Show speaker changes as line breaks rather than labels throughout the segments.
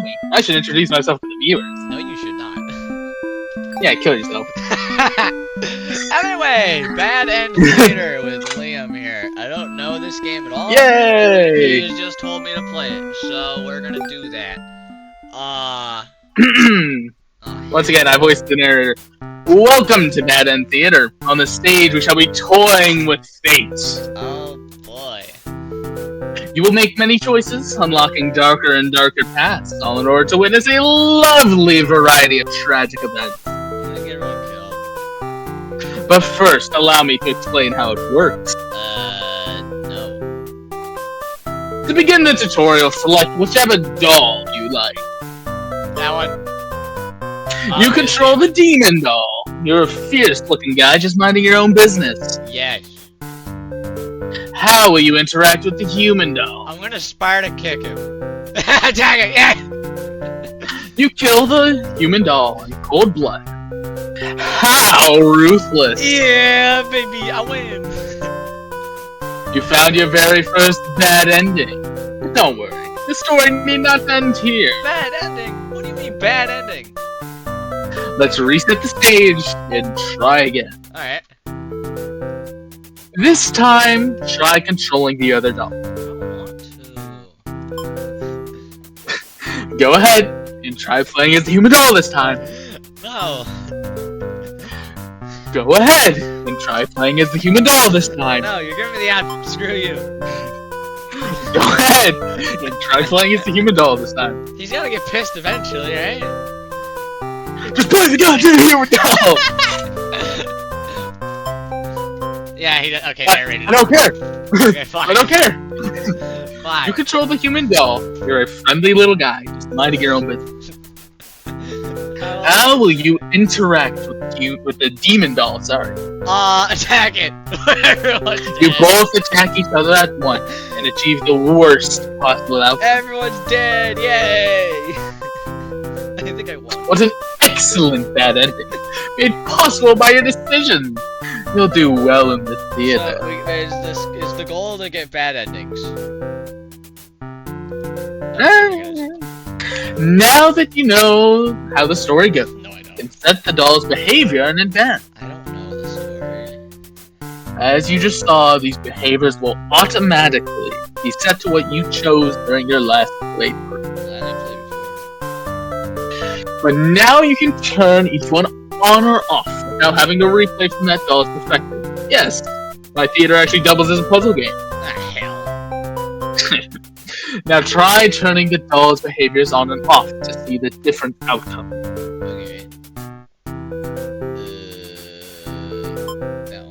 me. I should introduce myself to the viewers.
No, you should not.
Yeah, kill yourself.
Anyway, Bad End Theater with Liam here. I don't know this game at all.
Yay!
He just told me to play it, so we're gonna do that.
Once again, I voiced the narrator. Welcome to Bad End Theater. On the stage, we shall be toying with fate.
Oh boy.
You will make many choices, unlocking darker and darker paths, all in order to witness a lovely variety of tragic events.
I'm gonna get everyone killed.
But first, allow me to explain how it works.
No.
To begin the tutorial, select whichever doll you like.
That one.
You control the demon doll. You're a fierce-looking guy just minding your own business.
Yes.
How will you interact with the human doll?
I'm gonna Sparta kick him. Attack it, yeah!
You kill the human doll in cold blood. How ruthless!
Yeah, baby, I win.
You found your very first bad ending. But don't worry, the story need not end here.
Bad ending? What do you mean bad ending?
Let's reset the stage and try again.
Alright.
This time, try controlling the other doll.
I don't want to.
Go ahead and try playing as the human doll this time.
No.
Go ahead and try playing as the human doll this time.
No, you're giving me the ad. Screw you.
Go ahead and try playing as the human doll this time.
He's gonna get pissed eventually, right?
Just play the goddamn human doll!
Yeah, he does. Okay, narrated.
I don't care!
Okay, fine.
I don't care!
Fine.
You control the human doll. You're a friendly little guy, just minding your own business. How will you interact with the demon doll? Sorry.
Attack it. Everyone's
You
dead.
both attack each other at once and achieve the worst possible outcome.
Everyone's dead. Yay! I think I won.
What an excellent bad ending! Made possible by your decision. You'll do well in this theater.
So, is the goal to get bad endings?
Now that you know how the story goes,
No, I
you
don't.
can set the doll's behavior in advance.
I don't know the story.
As you just saw, these behaviors will automatically be set to what you chose during your last playthrough.
I didn't play before.
But now you can turn each one on or off without having to replay from that doll's perspective. Yes, my theater actually doubles as a puzzle game.
Ah, hell.
Now try turning the doll's behaviors on and off to see the different outcome.
Okay. That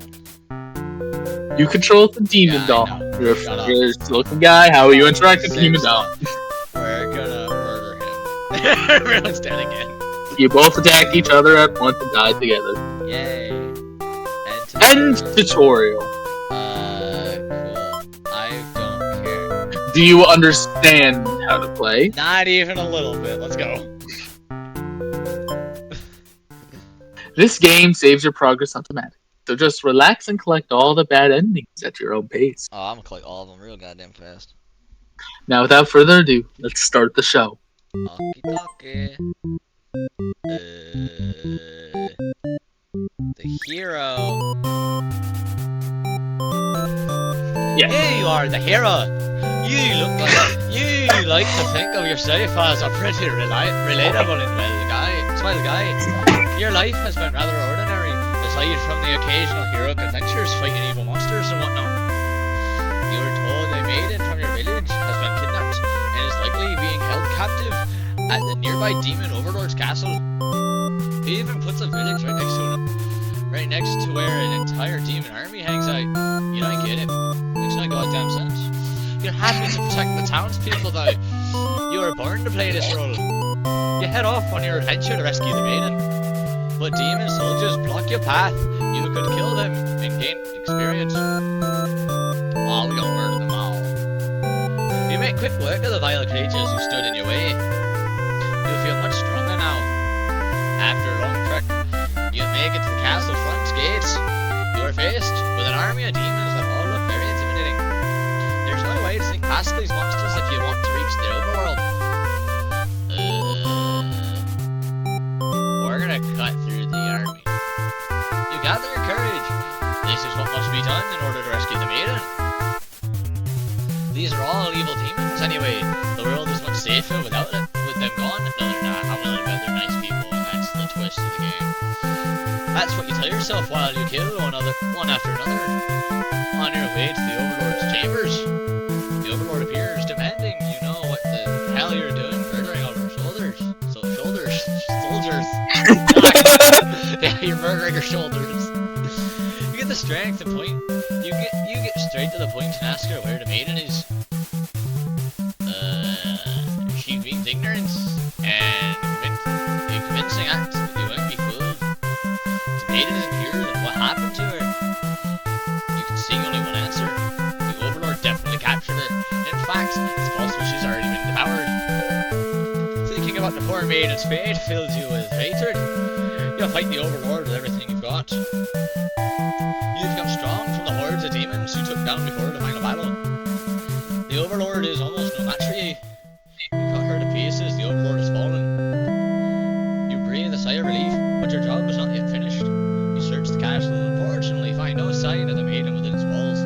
one.
You control the demon
Yeah,
doll.
I know.
You're
Shut
a
up.
fierce-looking guy. How will you interact with the human doll?
We're gonna murder him. Everyone's dead again.
You both attack each other at once and die together.
Yay.
End tutorial.
Cool. I don't care.
Do you understand how to play?
Not even a little bit. Let's go.
This game saves your progress automatically. So just relax and collect all the bad endings at your own pace.
Oh, I'm gonna collect all of them real goddamn fast.
Now, without further ado, let's start the show.
Okie dokie. The hero.
Yeah.
Here you are, the hero. You like to think of yourself as a pretty relatable and swell guy. Your life has been rather ordinary, aside from the occasional heroic adventures fighting evil monsters and whatnot. You were told a maiden from your village has been kidnapped and is likely being held captive at the nearby demon overlord's castle. He even puts a village right next to where an entire demon army hangs out. You don't get it. Makes no goddamn sense. You're happy to protect the townspeople though. You were born to play this role. You head off on your adventure to rescue the maiden. But demon soldiers block your path. You could kill them and gain experience. Oh, we gonna murder them all. You make quick work of the vile creatures who stood in your way. You feel much stronger now. After a long trek, you make it to the castle front's gates. You are faced with an army of demons that all look very intimidating. There's no way to sneak past these monsters if you want to reach the overworld. about it with them gone? No, they're not. I'm willing to bet they're nice people, and that's the twist of the game. That's what you tell yourself while you kill one after another. On your way to the Overlord's chambers, the Overlord appears, demanding you know what the hell you're doing, murdering over shoulders. Soldiers. Yeah, you're murdering your shoulders. You get the strength to point. You get straight to the point and ask her where the maiden is. She means ignorance and a convincing act. You won't be fooled. The maiden isn't here, and what happened to her? You can see only one answer. The Overlord definitely captured her. In fact, it's possible she's already been devoured. Thinking about the poor maiden's fate fills you with hatred. You'll fight the Overlord with everything you've got. You've become strong from the hordes of demons you took down before the final battle. The Overlord is almost no match for you. You cut her to pieces, the Overlord has fallen. You breathe a sigh of relief, but your job is not yet finished. You search the castle, unfortunately find no sign of the maiden within its walls.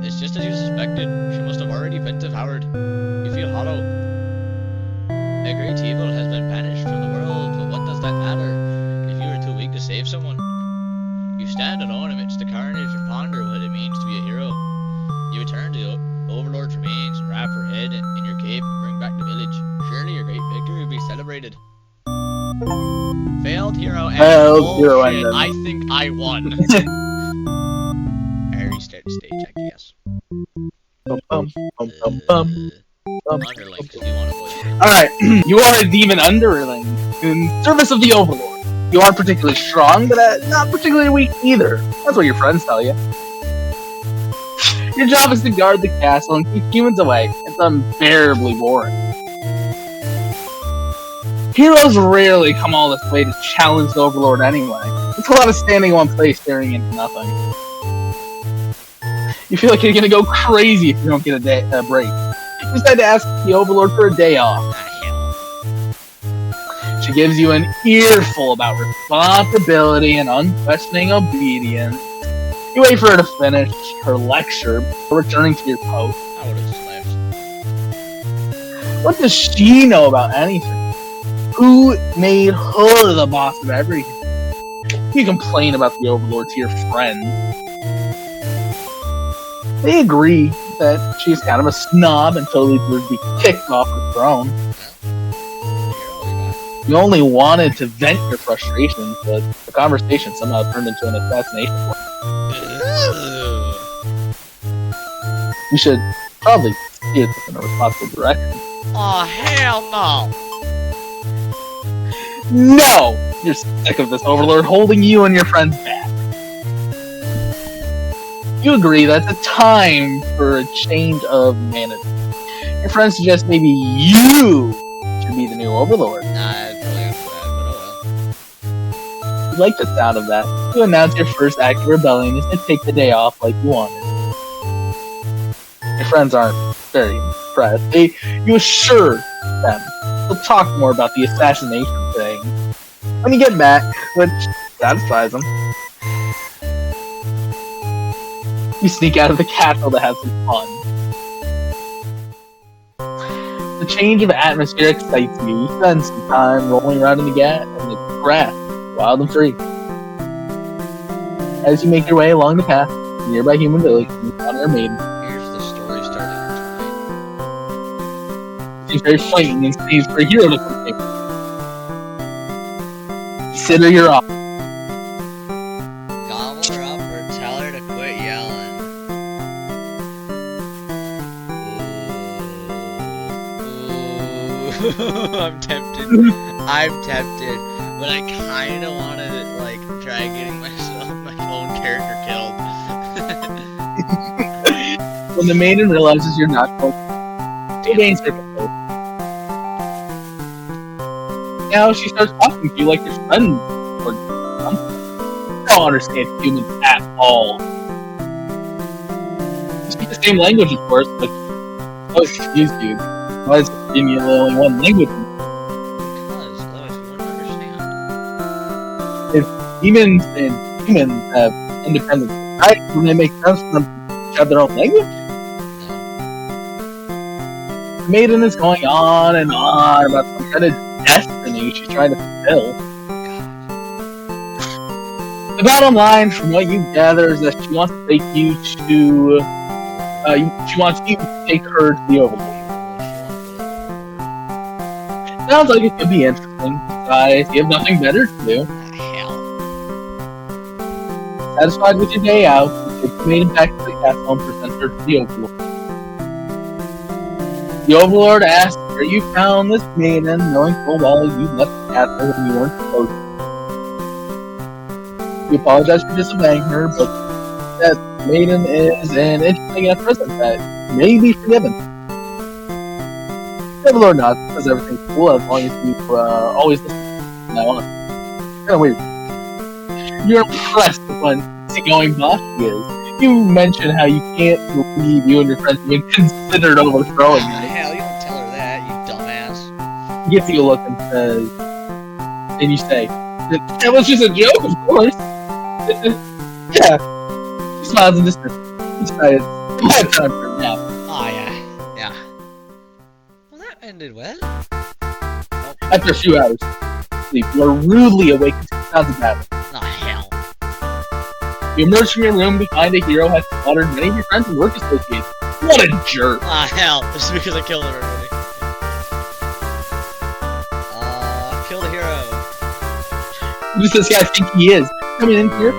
It's just as you suspected, she must have already been devoured. You feel hollow. A great evil has been banished from the world, but what does that matter if you are too weak to save someone? You stand alone amidst the carnage and ponder what it means to be a hero. You return to the Overlord's remains and wrap her head in your cape and bring back the village. Surely your great victory will be celebrated. Failed hero and bullshit. I think I won. I restart the stage, I guess. Underlings, do you want to vote?
Alright, you are a demon underling in service of the Overlord. You aren't particularly strong, but not particularly weak either. That's what your friends tell you. Your job is to guard the castle and keep humans away. It's unbearably boring. Heroes rarely come all this way to challenge the Overlord anyway. It's a lot of standing in one place staring into nothing. You feel like you're gonna go crazy if you don't get a break. You decide to ask the Overlord for a day off. She gives you an earful about responsibility and unquestioning obedience. You wait for her to finish her lecture before returning to your post.
I would have left.
What does she know about anything? Who made her the boss of everything? You complain about the Overlord to your friends. They agree that she's kind of a snob and totally deserves to be kicked off the throne. You only wanted to vent your frustrations, but the conversation somehow turned into an assassination plot. You should probably see it in a responsible direction.
Oh, hell no!
No! You're sick of this Overlord holding you and your friends back. You agree that it's a time for a change of management. Your friends suggest maybe you should be the new Overlord.
Nah, I'd probably answer that, but oh well.
You like the sound of that. You announce your first act of rebellion is to take the day off like you wanted. Your friends aren't very impressed. You assure them they'll talk more about the assassination thing when you get back, which satisfies them. You sneak out of the castle to have some fun. The change of atmosphere excites you. You spend some time rolling around in the grass, wild and free. As you make your way along the path to the nearby human village, you encounter a maiden.
Here's the story starting.
She's very frightened and screams for a hero to come save her. Consider your offer.
Gobble her up or tell her to quit yelling. Ooh. I'm tempted. But I kinda wanna, like, try getting my own character killed.
When the maiden realizes you're not going to gain circumstances. Now she starts talking to you like your friend or something. You don't understand humans at all. You speak the same language, of course, but oh, excuse you. Why is Virginia only one language?
Because otherwise we wouldn't understand.
If demons and humans have independent society, wouldn't it make sense for them to have their own language? Maiden is going on and on about some kind of destiny she's trying to fulfill. The bottom line, from what you gather, is that she wants to take you to. She wants you to take her to the Overlord. Sounds like it could be interesting. Besides, you have nothing better to do.
Hell.
Satisfied with your day out, you take the maiden back to the castle and present her to the Overlord. The Overlord asks where you found this maiden, knowing full well you left the castle when you weren't supposed to. You apologize for disobeying her, but that maiden is an interesting at present that may be forgiven. The Overlord nods, says everything's cool as long as you always listen from now on. Kind of weird. You're impressed with what easygoing boss she is. You mention how you can't believe you and your friends even considered overthrowing her.
Hell, you don't tell her that, you dumbass.
He gives you a look and says, and you say, "That was just a joke, of course." Yeah. He smiles in distance. He decided, my time for a nap.
Oh, yeah. Yeah. Well, that ended well.
After a few hours of sleep, you are rudely awakened to the sounds of battle.
Oh, hell.
You emerge from your room to find a hero has slaughtered many of your friends and work associates. What a jerk!
Ah, hell. This is because I killed everybody. Kill the hero.
Who does this guy think he is? Coming in here,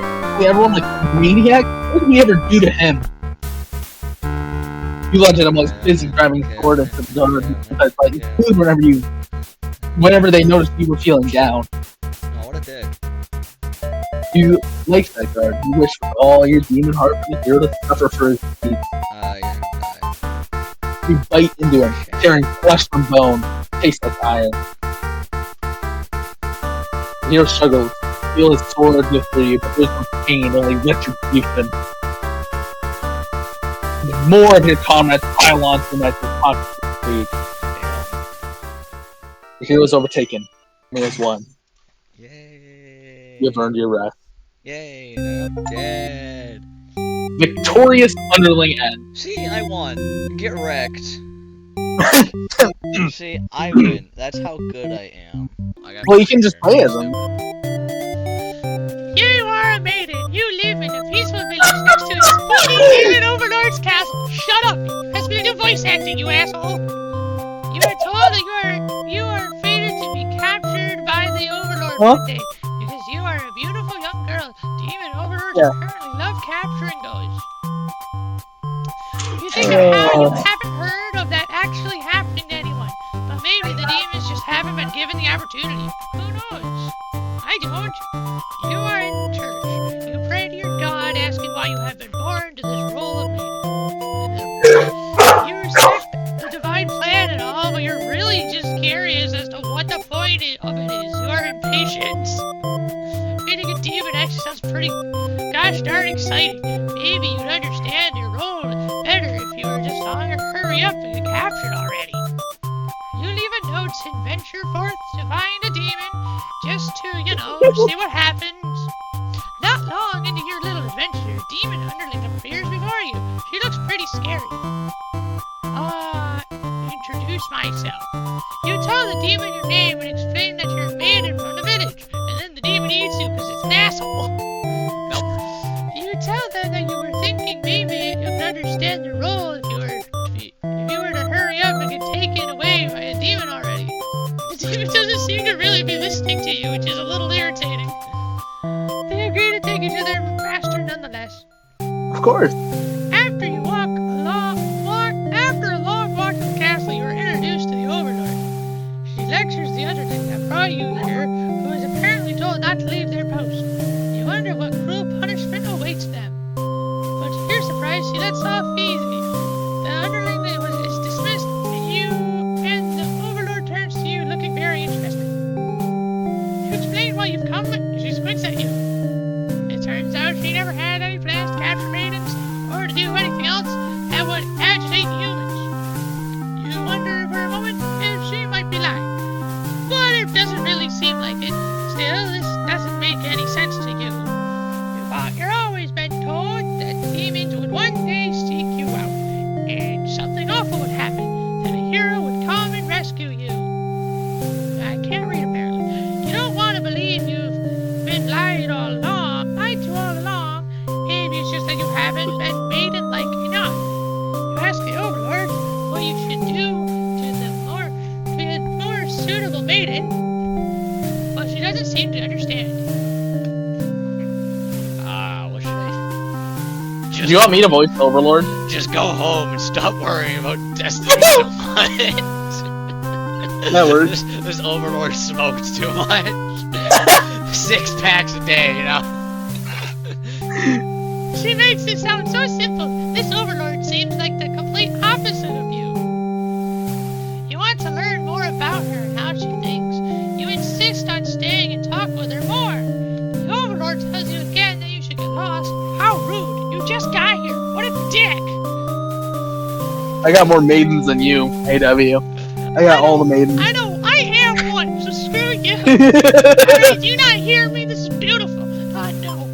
everyone like a maniac? What did we ever do to him? You lunge at him while he's busy driving toward us to the door because like food whenever they noticed you were feeling down.
Oh, what a dick.
You like that guard. You wish with all your demon heart for the hero to suffer for his deeds.
You're gonna die.
You bite into him, tearing flesh from bone, tastes like iron. The hero struggles. Feel his sword go through you, but there's no pain, only retribution. More of your comrades pile onto him as your pockets bleed. The hero is overtaken. He has won.
Yay.
You have earned your rest.
Yay, I'm dead.
Victorious underling end.
See, I won. Get wrecked. See, I win. That's how good I am.
Well, you can just play as him.
You are a maiden. You live in a peaceful village next to this fucking demon overlord's castle. Shut up! That's me doing voice acting, you asshole. You are told that you are fated to be captured by the overlord one day because you are a beautiful young girl. Demon overlords apparently love capturing those. You think you haven't heard of that actually happening to anyone, but maybe the demons just haven't been given the opportunity. Who knows? I don't. You are in church. You pray to your God asking why you have been born to this role of maiden. You respect the divine plan and all, but you're really just curious as to what the point of it is. You are impatient. Beating a demon actually sounds pretty gosh darn exciting. Maybe you'd understand your role better if you were just telling her hurry up and get captured already. You leave a note and venture forth to find a demon just to, see what happens. Not long into your little adventure, demon underling appears before you. She looks pretty scary. Introduce myself. You tell the demon your name and explain that you're a maiden from the village, and then the demon eats you because it's an asshole. Nope. You tell them that you were thinking maybe you could understand the role if you were to hurry up and get taken away by a demon already. The demon doesn't seem to really be listening to you, which is a little irritating. They agree to take you to their master nonetheless.
Of course.
After a long walk to the castle, you are introduced to the Overlord. She lectures the underling that brought you here, who is apparently told not to leave their post. You wonder what cruel punishment awaits them. But to your surprise, she lets off easy. The underling is dismissed, and the Overlord turns to you looking very interested. You explain why you've come, and she squints at you. It turns out she never had any plans to capture maidens, or to do anything else that would agitate humans. You wonder for a moment if she might be lying. But it doesn't really seem like it. Still, this doesn't make any sense to you. You've always been told that demons would one day seek beautiful maiden, but she doesn't seem to understand.
What should I...
Do you want me to voice Overlord?
Just go home and stop worrying about Destiny so much.
That works.
This Overlord smoked too much. 6 packs a day, you know?
She makes it sound so simple. This Overlord seems like the complete opposite of you. You want to learn more about her and how she thinks. You insist on staying and talk with her more. The Overlord tells you again that you should get lost. How rude. You just got here. What a dick.
I got more maidens than you, AW. I got all the maidens.
I know. I am one, so screw you. Alright, do you not hear me? This is beautiful. God, no.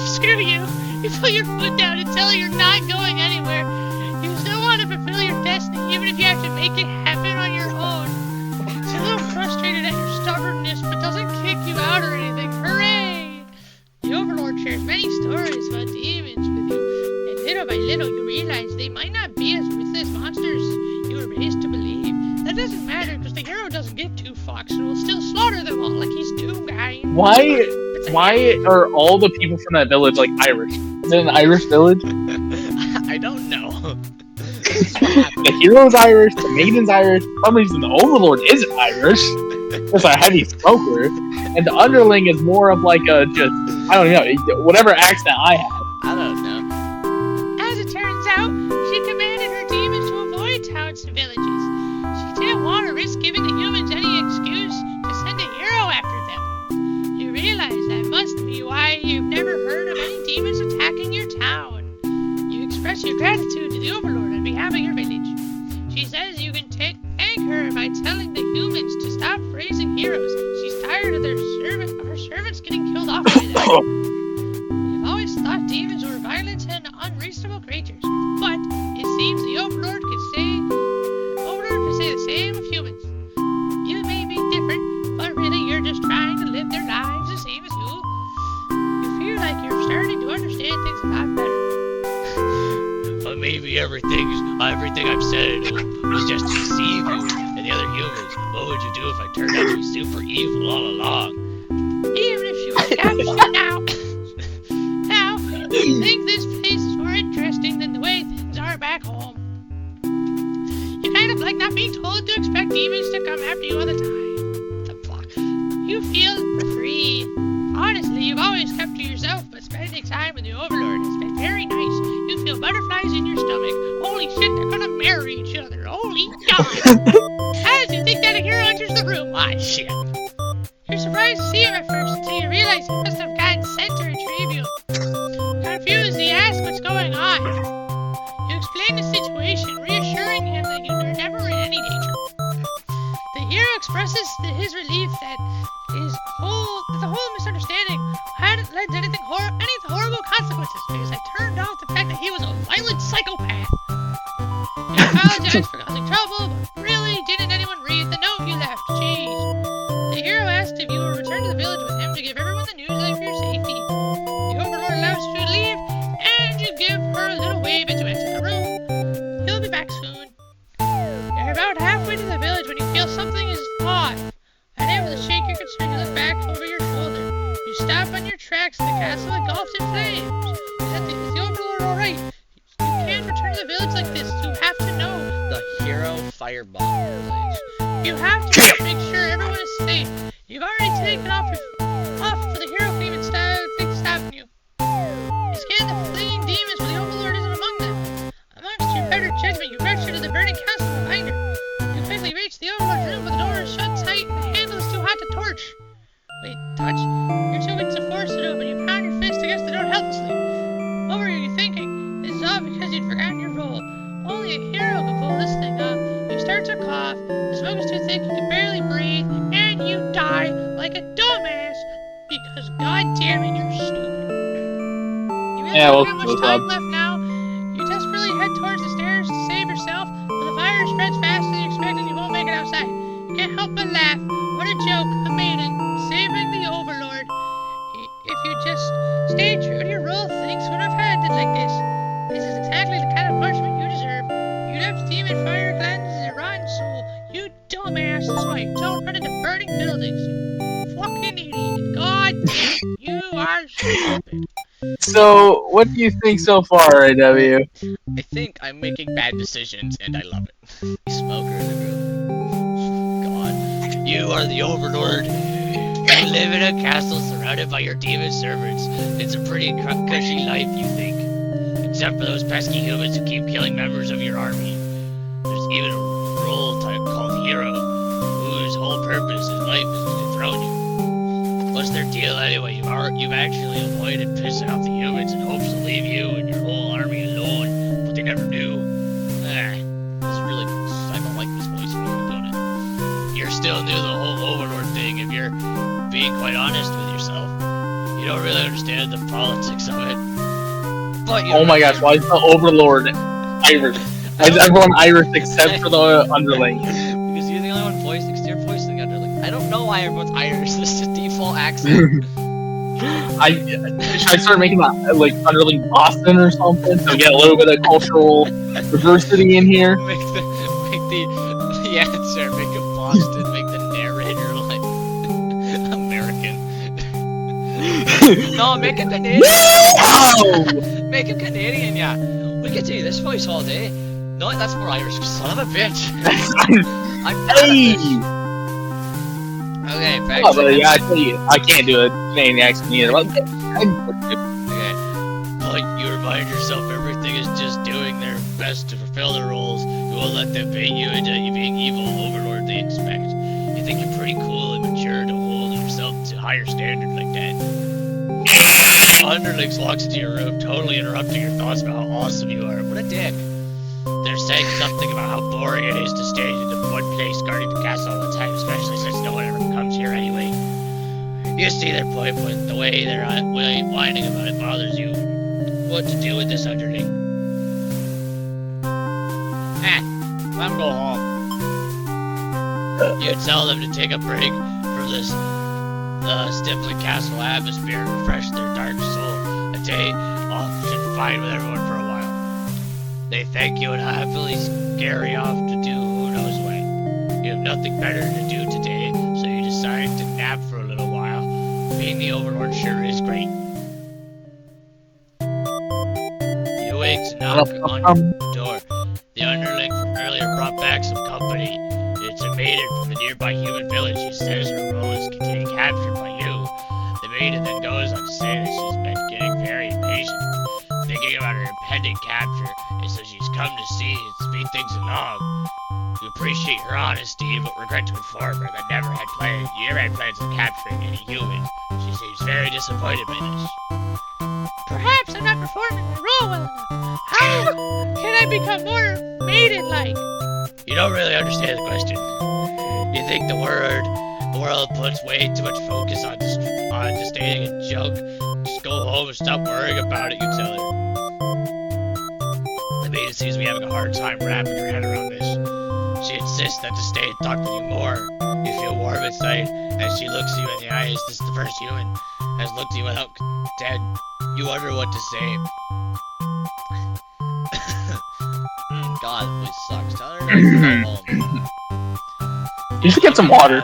Screw you. You put your foot down and tell her you're not going anywhere. You still want to fulfill your destiny, even if you have to make it happen on your own. She's a little frustrated at your stubbornness, but doesn't kick you out or anything. Hooray! The Overlord shares many stories about demons with you, and little by little you realize they might not be as ruthless monsters you were raised to believe. That doesn't matter, because the hero doesn't give 2 fucks and will still slaughter them all like he's Doom Guy.
Why are all the people from that village like Irish? Is it an Irish village?
I don't know.
The hero's Irish, the maiden's Irish. For some reason, the Overlord isn't Irish. It's a heavy smoker, and the underling is more of like a just I don't know whatever accent I have.
I don't know.
As it turns out, she commanded her demons to avoid towns and villages. She didn't want to risk giving the humans any excuse to send a hero after them. You realize that must be why you've never heard of any demons attacking your town. You express your gratitude to the Overlord on behalf of your village. She says you can thank her by telling the humans to stop raising heroes. She's tired of her servants getting killed off by them. You've always thought demons were violent and unreasonable creatures, but it seems the Overlord could say the same of humans. You may be different, but really you're just trying to live their lives the same as you. You feel like you're starting to understand things a lot better.
But maybe everything I've said was just to deceive you and the other humans. What would you do if I turned out to be super evil all along?
Even if you were captured now, you think this place is more interesting than the way things are back home. You kind of like not being told to expect demons to come after you all the time. The fuck? You feel free. Honestly, you've always kept to yourself, but spending time with the Overlord has been very nice. You feel butterflies in your stomach. Holy shit, they're gonna marry each other. Holy God! As you think that a hero enters the room, shit. You're surprised to see him at first until you realize he must have gotten sent to retrieve you. Confused, he asks what's going on. You explain the situation, reassuring him that you're never in any danger. The hero expresses his relief that the whole misunderstanding hadn't led to any horrible consequences because I turned out the fact that he was a violent psychopath. You apologize for causing trouble, but really, didn't anyone read the note you left? Jeez. The hero asked if you would return to the village with him to give everyone the news of your safety. The Overlord allows you to leave, and you give her a little wave as you enter the room. He'll be back soon. You're about halfway to the village when you feel something is odd. Unable to shake your concern, you look back over your shoulder. You stop on your tracks, and the castle engulfed in flames. Is the Overlord alright? You can't return to the village like this. You have to know.
The hero fireball place.
You have to make sure everyone is safe. You've already taken off for the hero queen and things stopping you. You scan the fleeing demons, but the Overlord isn't among them. Amongst your better judgment, you rush into the burning castle behind her. You quickly reach the Overlord's room, but the door is shut tight and the handle is too hot to torch. Wait, touch? You're too weak to force it open. You pound your fist against the door helplessly. What were you thinking? This is all because you'd forgotten your role. Only a hero could pull this thing off. You start to cough, the smoke is too thick, you can barely breathe, and you die like a dumbass because goddammit you're stupid. You really don't have much time left now. You desperately head towards the stairs to save yourself, but the fire spreads faster than you expect and you won't make it outside. You can't help but laugh. What a joke, a maiden saving the Overlord. If you just stayed true to your role, things wouldn't have ended like this. This is exactly the kind of punishment you deserve. You'd have demon fire cleanse your rotten soul. You dumbass. That's why you don't run into
So, what do you think so far, AW?
I think I'm making bad decisions, and I love it. Smoker in the room. God, you are the overlord. You live in a castle surrounded by your demon servants. It's a pretty cushy life, you think. Except for those pesky humans who keep killing members of your army. There's even a role type called Hero, whose whole purpose in life is to dethrone you. What's their deal anyway? You've actually avoided pissing off the humans in hopes to leave you and your whole army alone, but they never do. It's really, I don't like this voice when don't it? You're still new to the whole overlord thing if you're being quite honest with yourself. You don't really understand the politics of it. But
Oh my gosh, why is the Overlord Irish? Why is everyone Irish except for the underling?
Because you're the only one voicing, because you're voicing the underling. I don't know why everyone's Irish, this is just default accent.
Should I start making that like underling Boston or something to get a little bit of cultural diversity in here?
Make the answer, make it Boston, make the narrator like American. No, make it Canadian.
Wow!
Make him Canadian, yeah. We could do this voice all day. No, that's more Irish, son of a bitch. I'm not a
Hey!
bitch. Okay, back
Oh,
to
but
it.
yeah, I tell you, I can't do a Canadian accent either. Like,
Okay. But you remind yourself everything is just doing their best to fulfill their roles. You won't let them bait you into being evil overlord they expect. You think you're pretty cool and mature to hold yourself to higher standard like that. Underlings walks into your room, totally interrupting your thoughts about how awesome you are. What a dick. They're saying something about how boring it is to stay in the one place guarding the castle all the time, especially since no one ever comes here anyway. You see their point, but the way they're whining about it bothers you. What to do with this underling? Let them go home. You tell them to take a break from this Stifling Castle atmosphere and refresh their dark soul. A day off should be fine with everyone for a while. They thank you and happily scurry off to do who knows what. You have nothing better to do today, so you decide to nap for a little while. Being the Overlord sure is great. You wake to knock on your door. The underling from earlier brought back some company. It's a maiden from the nearby human village who says her role is getting captured by you. The maiden then goes on to say that she's been getting very impatient, thinking about her impending capture, and so she's come to see and speed things along. You appreciate her honesty, but regret to inform her that you never had plans of capturing any humans. She seems very disappointed by this.
Perhaps I'm not performing my role well enough. How can I become more maiden-like?
You don't really understand the question. You think the world puts way too much focus on disdaining a joke. Just go home and stop worrying about it, you tell her. The maiden seems to be having a hard time wrapping her head around this. She insists that to stay and talk with you more. You feel warm inside as she looks you in the eyes. This is the first human has looked at you without dead. You wonder what to say. God, this sucks. Tell her to go home.
You should get some water.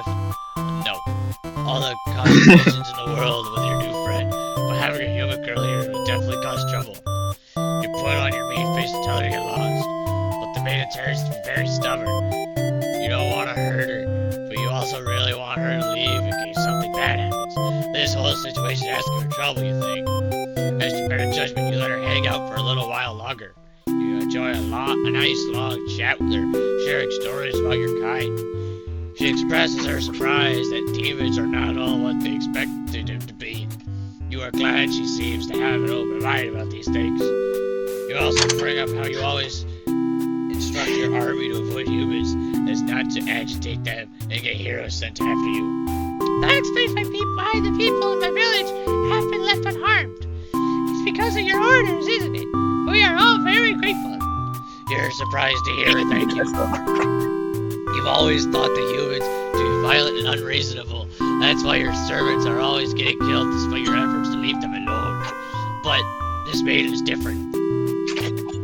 No. All the conversations in the world with your new friend, but having a human girl here would definitely cause trouble. You put on your mean face to tell her you're lost, but the maiden turns to be very stubborn. You don't want to hurt her, but you also really want her to leave in case something bad happens. This whole situation is asking for trouble, you think. As your better judgment, you let her hang out for a little while longer. You enjoy a nice long chat with her, sharing stories about your kind. She expresses her surprise that demons are not all what they expected them to be. You are glad she seems to have an open mind about these things. You also bring up how you always instruct your army to avoid humans, as not to agitate them and get heroes sent after you.
That's why the people in my village have been left unharmed. It's because of your orders, isn't it? We are all very grateful.
You're surprised to hear it, thank you. You've always thought the humans to be violent and unreasonable. That's why your servants are always getting killed despite your efforts to leave them alone. But this maiden is different.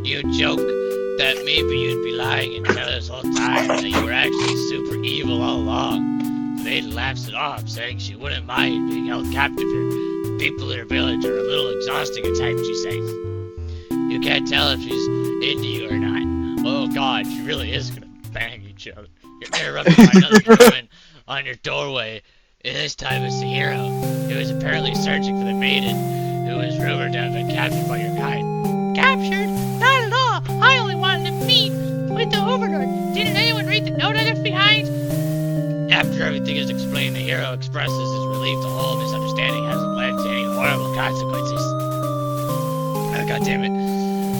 You joke that maybe you'd be lying and tell us all the time that you were actually super evil all along. The maiden laughs it off, saying she wouldn't mind being held captive here, people in her village are a little exhausting at times, she says. You can't tell if she's into you or not. Oh god, she really is gonna bang each other. You're gonna run behind another woman on your doorway, and this time it's the hero, who is apparently searching for the maiden, who is rumored to have been captured by your kind.
Captured? Not at all. I only wanted to meet with the Overlord. Didn't anyone read the note I left behind?
After everything is explained, the hero expresses his relief the whole misunderstanding hasn't led to any horrible consequences. Oh, God damn it.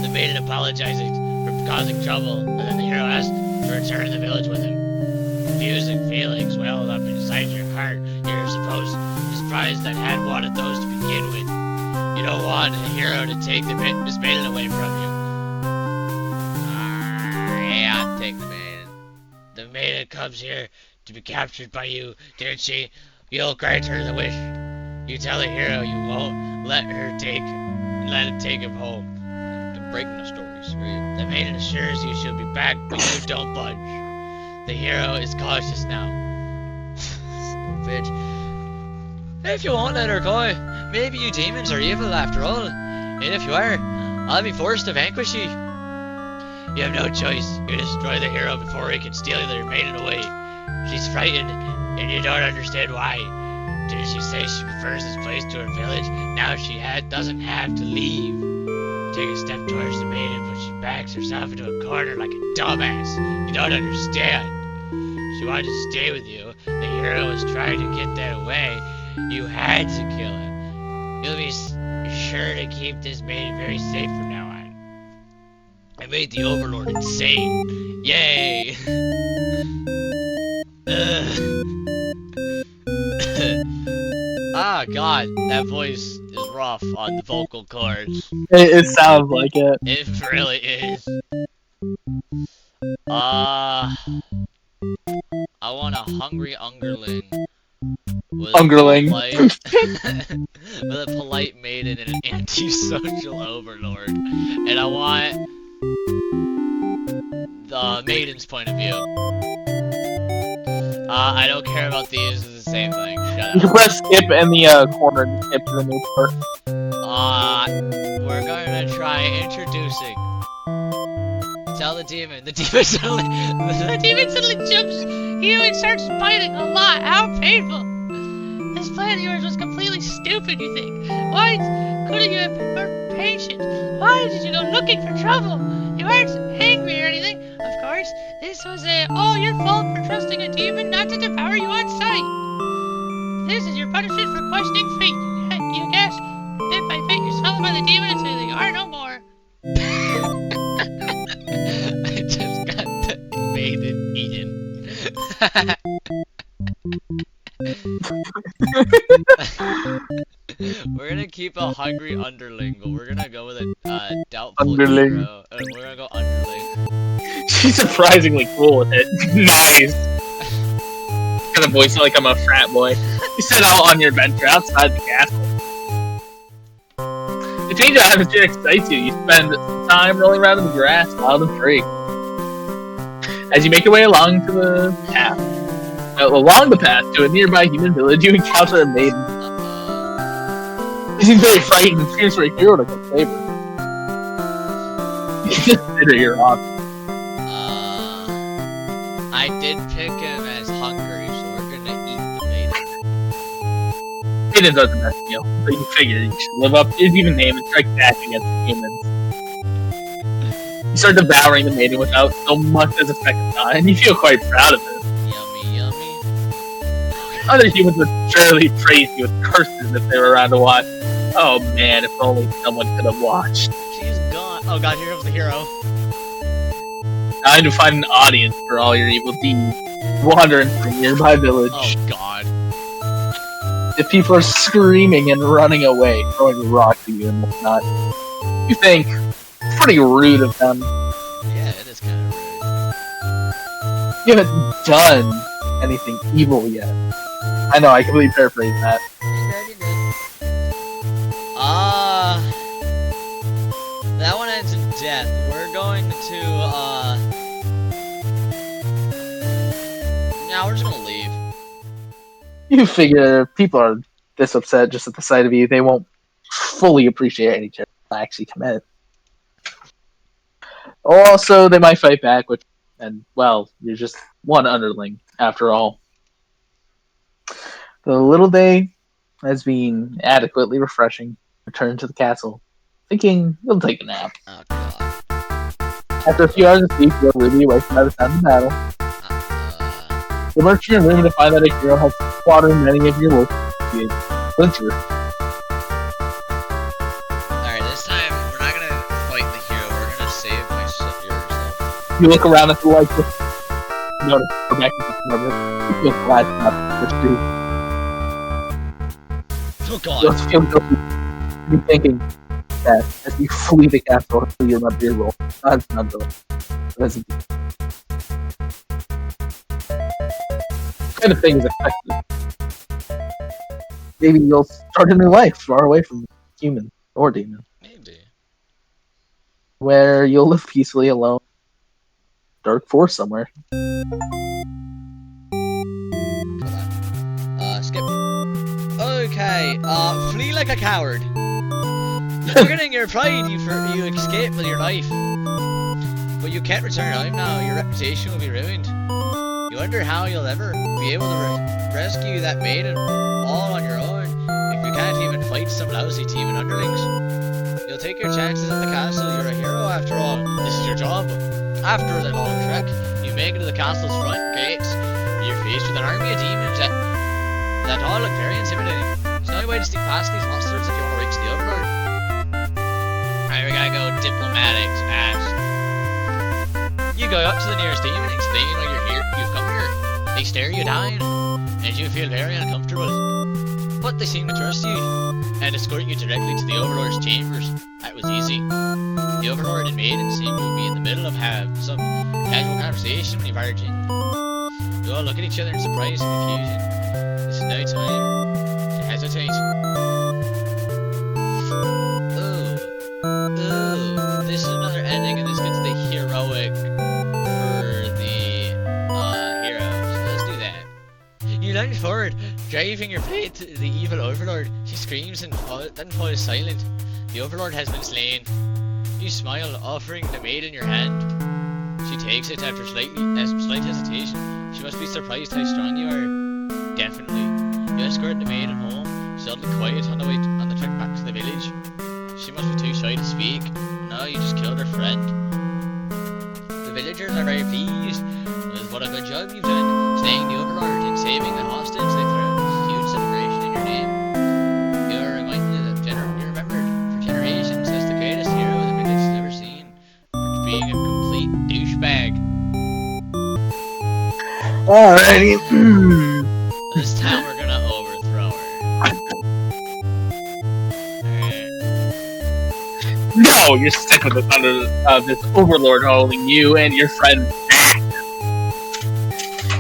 The maiden apologizes for causing trouble, and then the hero asks to return to the village with him. Confusing feelings well up inside your heart. You're surprised that had wanted those to begin with. You don't want the hero to take this maiden away from you. Yeah, I'll take the maiden. The maiden comes here to be captured by you, didn't she? You'll grant her the wish. You tell the hero you won't let him take him home. I'm breaking the stories. The maiden assures you she'll be back, but you don't budge. The hero is cautious now. Son of a bitch. If you won't let her go, maybe you demons are evil after all. And if you are, I'll be forced to vanquish you. You have no choice. You destroy the hero before he can steal their maiden away. She's frightened, and you don't understand why. Didn't she say she prefers this place to her village? Now she doesn't have to leave. Take a step towards the maiden, but she backs herself into a corner like a dumbass. You don't understand. She wanted to stay with you. The hero was trying to get that away. You had to kill him. You'll be sure to keep this maiden very safe from now on. I made the Overlord insane. Yay! Ah, God, that voice is rough on the vocal cords.
It sounds like it.
It really is. I want a hungry underling. With a polite maiden and an antisocial overlord. And I want the maiden's point of view. I don't care about these, it's the same thing. Shut
You can
up.
press skip in the corner to skip to the new part.
We're going to try introducing. Tell the demon. The demon suddenly.
The demon suddenly jumps you and starts biting a lot. How painful! This plan of yours was completely stupid, you think. Why couldn't you have been more patient? Why did you go looking for trouble? You weren't angry or anything, of course. This was all your fault for trusting a demon not to devour you on sight. This is your punishment for questioning fate. You guess, bit by bit, you're swallowed by the demon until you are no more.
I just got the maiden eaten. We're gonna keep a hungry underling, but we're gonna go with a doubtful
Underling.
hero. We're gonna go underling.
She's surprisingly cool with it. Nice. Kind of voice like I'm a frat boy. You set out on your adventure outside the castle. The change of atmosphere excites you. You spend some time rolling around in the grass, wild and free. As you make your way along the path to a nearby human village, you encounter a maiden. She seems very frightened and screams for a hero to come save her. You just consider your options.
I did pick him as hungry, so we're gonna eat the maiden.
Maidens are the best meal, but you figure you should live up to his even name and strike back against humans. You start devouring the maiden without so much as a second thought, and you feel quite proud of it.
Yummy, yummy.
Other humans would surely praise you with curses if they were around to watch. Oh man, if only someone could have watched.
She's gone. Oh god, here comes the hero.
Time to find an audience for all your evil deeds. Wandering from a nearby village.
Oh god.
The people are screaming and running away, throwing rocks at you and whatnot. You think, it's pretty rude of them.
Yeah, it is kind of rude.
You haven't done anything evil yet. I know, I completely paraphrased that.
That one ends in death. We're going to, Now we're just gonna leave.
You figure people are this upset just at the sight of you, they won't fully appreciate any chance to actually commit. Also, they might fight back, and well, you're just one underling after all. The little day has been adequately refreshing. Return to the castle, thinking you'll take a nap.
Oh god.
After a few hours of sleep, you'll really awake by the sound of battle. You emerge from your room to find that a hero has slaughtered many of your local Splinter.
Alright, this time we're not gonna fight the hero, we're gonna save my yourself.
You look around at the lights. Notice go back to the corner. You feel glad not to pursue.
Oh
You
god.
also feel guilty. You're thinking that as you flee the castle, you'll not be a roll. That's not the kind of thing is expected. Maybe you'll start a new life far away from human or demon,
Maybe.
where you'll live peacefully alone. Dark forest somewhere.
Skip. Okay, flee like a coward. Forgetting your pride, you escape with your life. But you can't return home now, your reputation will be ruined. You wonder how you'll ever be able to rescue that maiden all on your own if you can't even fight some lousy team and underlings. You'll take your chances at the castle, you're a hero after all. This is your job. After the long trek, you make it to the castle's front gates. You're faced with an army of demons that all look very intimidating. There's no way to sneak past these monsters if you want to reach the Overlord. Alright, we gotta go diplomatic ass. You go up to the nearest demon and explain why you've come here. They stare you down, and you feel very uncomfortable. But they seem to trust you, and escort you directly to the Overlord's chambers. That was easy. The Overlord and Maiden seem to be in the middle of some casual conversation when you barge in. You all look at each other in surprise and confusion. This is no time to hesitate. Ooh, this is another ending, and this gets the heroic for the hero. So let's do that. You lunge forward, driving your blade to the evil Overlord. She screams and then falls silent. The Overlord has been slain. You smile, offering the maiden your hand. She takes it after slight hesitation. She must be surprised how strong you are. Definitely. You escort the maiden home, suddenly quiet on the trek back to the village. She must be too shy to speak. No, you just killed her friend. The villagers are very pleased with what a good job you've done, slaying the Overlord and saving the hostage. They throw a huge celebration in your name. You are reminded of you're remembered for generations as the greatest hero the village has ever seen, for being a complete douchebag.
Alrighty.
This time we're gonna overthrow her.
No, you're stuck with the thunder of this Overlord holding you and your friend back.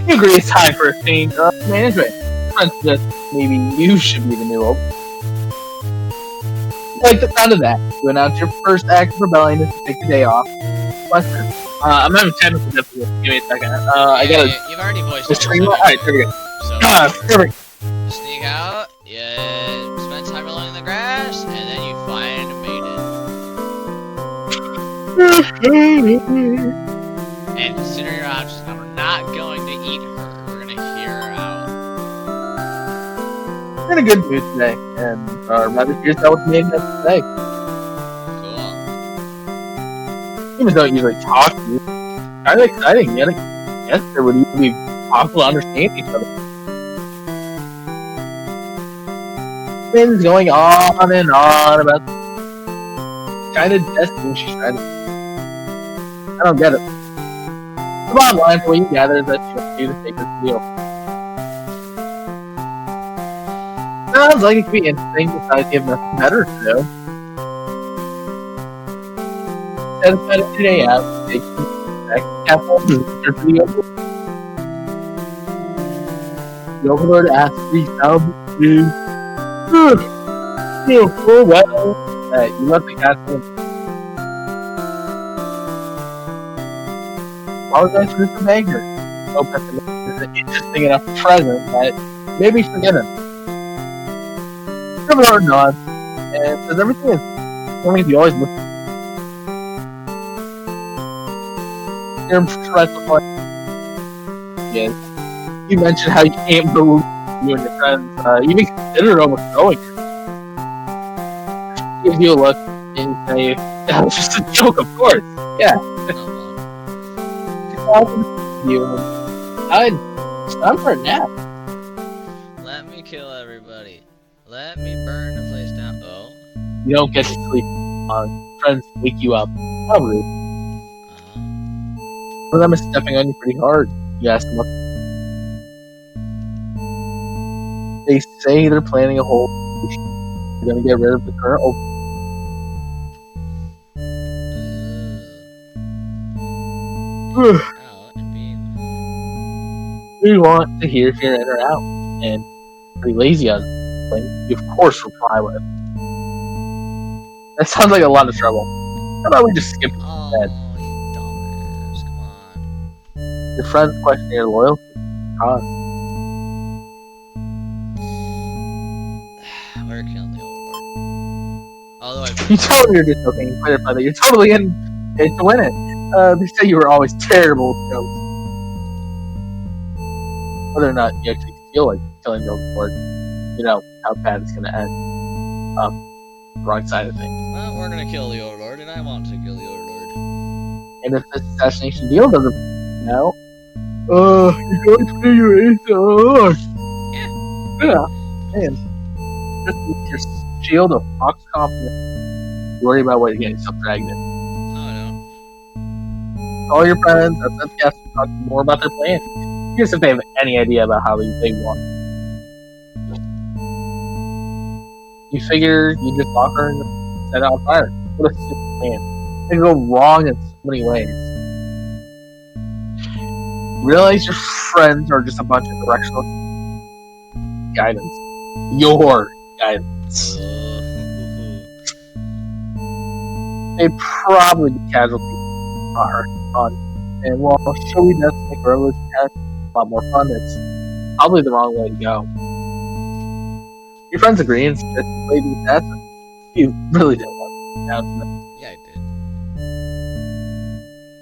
You agree it's time for a change of management. Friend suggests maybe you should be the new Overlord. Like the sound of that, you announce your first act of rebellion is to take the day off. Question. I'm having technical difficulties. Give me a second. I gotta.
You've already voiced
Let's
it.
train. Alright, here we go.
So,
Perfect.
sneak out, you spend time along the grass, and then you find a maiden. And consider your options. Now, we're not going to eat her. We're going to hear her out.
You're in a good mood today, and rather here's how it's made today.
Cool.
Humans don't usually talk to you. Kind of exciting, yet I guess there would even be possible to understand each other. Things going on and on about kind of destiny she's trying to. I don't get it. The bottom line for what you gather is that she'll do the sacred deal. Sounds like it could be interesting, besides you have nothing better to do. Satisfied of today out, take some back to the castle and return to the Overlord. The Overlord asks for you feel full well that you left the castle. Apologize for some anger. Hope that is an interesting enough present that maybe forget it. Overlord nods and says everything is going to be always with your friends with like, yes. You mentioned how you can't move you and your friends, even consider overthrowing her. Gives you a look and say, that was just a joke, of course. Yeah. You it's time for a nap.
Let me kill everybody. Let me burn the place down. Oh.
You don't get to sleep. Friends wake you up. How rude. One of them is stepping on you pretty hard. You ask them what. They say they're planning a whole. They're gonna get rid of the current.
Out and beam.
You want to hear if you're in or out, and pretty lazy on it. You of course reply with. That sounds like a lot of trouble. How about we just skip
Oh,
that?
you dumbass. Come on.
Your friends question your loyalty. Cause.
We're killing the overlord. Although
You tell them you're just joking and clarify that you're totally in it to win it. They say you were always terrible with jokes. Whether or not you actually feel like killing the overlord, you know how bad it's gonna end. Wrong side of things.
Well, we're gonna kill the overlord, and I want to kill the overlord.
And if this assassination deal doesn't now, you're going to do your ASMR. Yeah. Man. Just with your shield of fox confidence. You worry about what you're getting yourself dragged in.
No, I don't.
Call your friends, that's guests, talk more about their plan. Here's if they have any idea about how they want. You figure you just lock her and set it on fire. What a stupid plan. It can go wrong in so many ways. Realize your friends are just a bunch of directional guidance. Your guidance. They'd probably be casualties on. And while showy deaths make revolution a lot more fun, it's probably the wrong way to go. Your friends agree and suggest you play the assassin. You really didn't want to down to them.
Yeah, I did.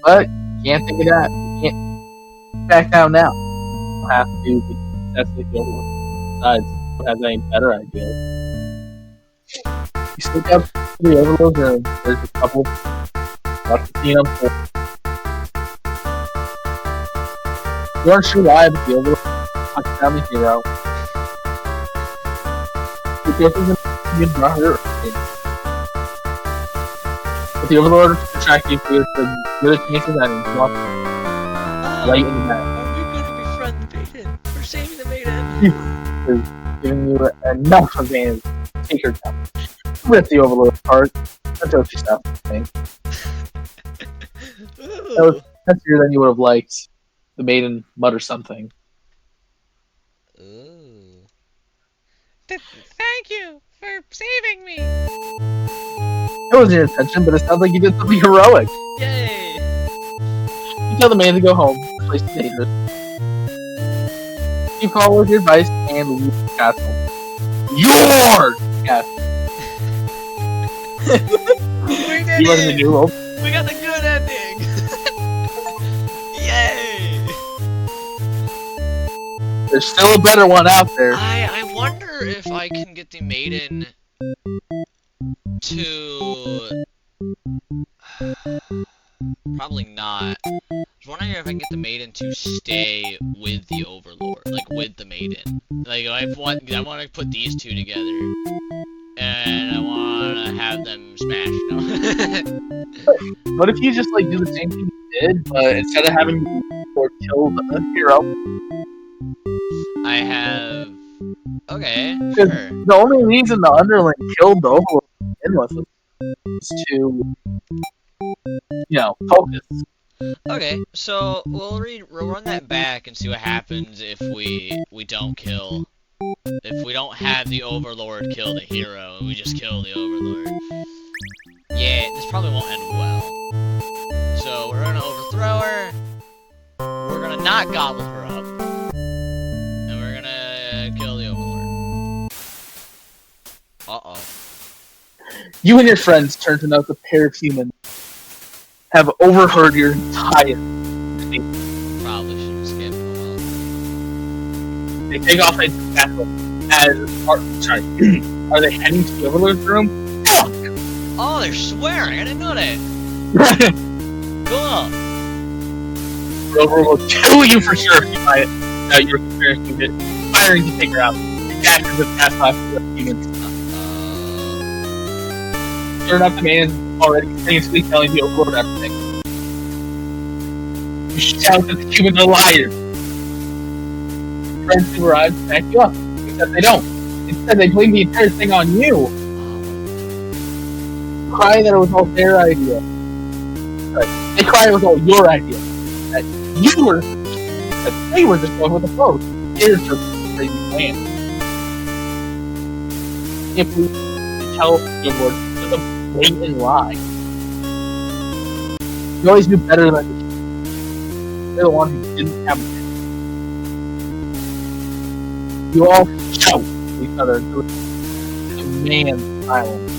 But you can't think of that. You can't back down now. You'll have to be successfully the overlord. Besides, who has any better ideas? You sneak up to the overlord room. There's a couple left to see them. You aren't sure why, but the overlord knocks down the hero. But the overlord is attracting you to the other chances and he's walking right in the back.
Are we gonna befriend the maiden? We're saving the maiden.
Is giving you enough advantage to take her down. Rip the overlord apart. That's what you stop saying. That was fancier than you would have liked. The maiden mutter something.
Ooh.
Thank you for saving me.
It wasn't your intention, but it sounds like you did something heroic.
Yay!
You tell the man to go home. The place is dangerous. You follow your advice and leave the castle. Your castle.
We did
You are in the
it!
new rope.
We got the good ending! Yay!
There's still a better one out there.
I wonder if I can get the maiden to... Probably not. I was wondering if I can get the maiden to stay with the overlord, like with the maiden. Like I want to put these two together, and I want to have them smash. No.
What if you just like do the same thing you did, but instead of having or kill the hero,
I have. Okay,
Because
sure.
the only reason the underling killed the overlord to begin with was to, focus.
Okay, so we'll run that back and see what happens if we don't kill. If we don't have the overlord kill the hero and we just kill the overlord. Yeah, this probably won't end well. So we're gonna overthrow her. We're gonna not gobble her up. And we're gonna kill the overlord.
You and your friends, turns out the pair of humans, have overheard your entire statement.
Probably should have skipped a while.
They take off into the castle are they heading to the Overlord's room? Fuck!
Oh, they're swearing. I didn't know that. Cool.
The Overlord will kill you for sure if you find out your conspiracy did, firing to take her out. After the past life of the humans. Sure enough, the man is already seriously telling the Overlord everything. You shout that the humans are liars. Friends who arrive back you up, except they don't. Instead, they blame the entire thing on you. Crying that it was all their idea. Right. They cry it was all your idea. That they were just going with the flow. Here's your crazy plan. If we tell the Lord it's a blatant lie. You always knew better than you're the one who didn't have it. You all shout at each other to demand silence.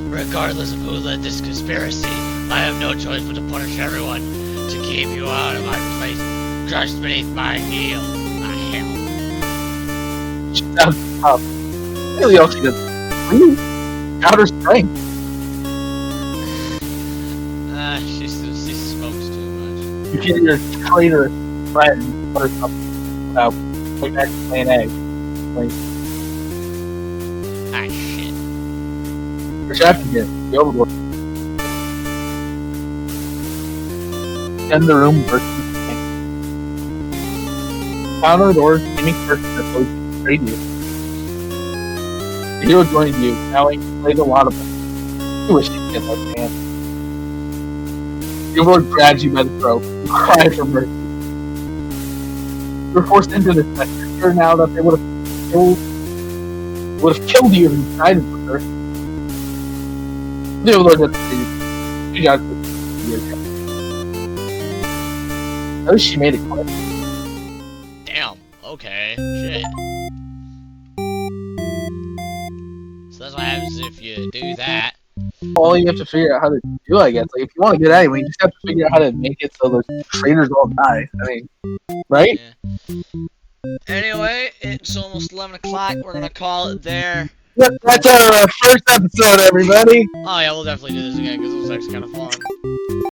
Regardless of who led this conspiracy, I have no choice but to punish everyone to keep you out of my place, crushed beneath my heel. My hell.
She sounds tough. Really, all she does is breathe out her strength.
She smokes too much.
You hear your traitor friend mutter something about going back to Plan A. Like,
Ah, shit.
what's happening here? The Overlord. In the room versus the king. Found on the door, seeming person that closed betrayed you. The hero joined you, vowing to play the lot of them. You wish you could get that chance. The Overlord grabs you by the throat. You cry for mercy. You were forced into this mess. You're sure now that they would have killed you if you sided with her. The Overlord doesn't see you. She got it. At least she made it quick.
Damn. Okay. Shit. So that's what happens if you do that.
All you have to figure out how to do, I guess. Like, if you want to get anyway, you just have to figure out how to make it so the traitors all die. I mean, right?
Yeah. Anyway, it's almost 11 o'clock. We're gonna call it there.
Yep, that's our first episode, everybody.
Oh yeah, we'll definitely do this again because it was actually kind of fun.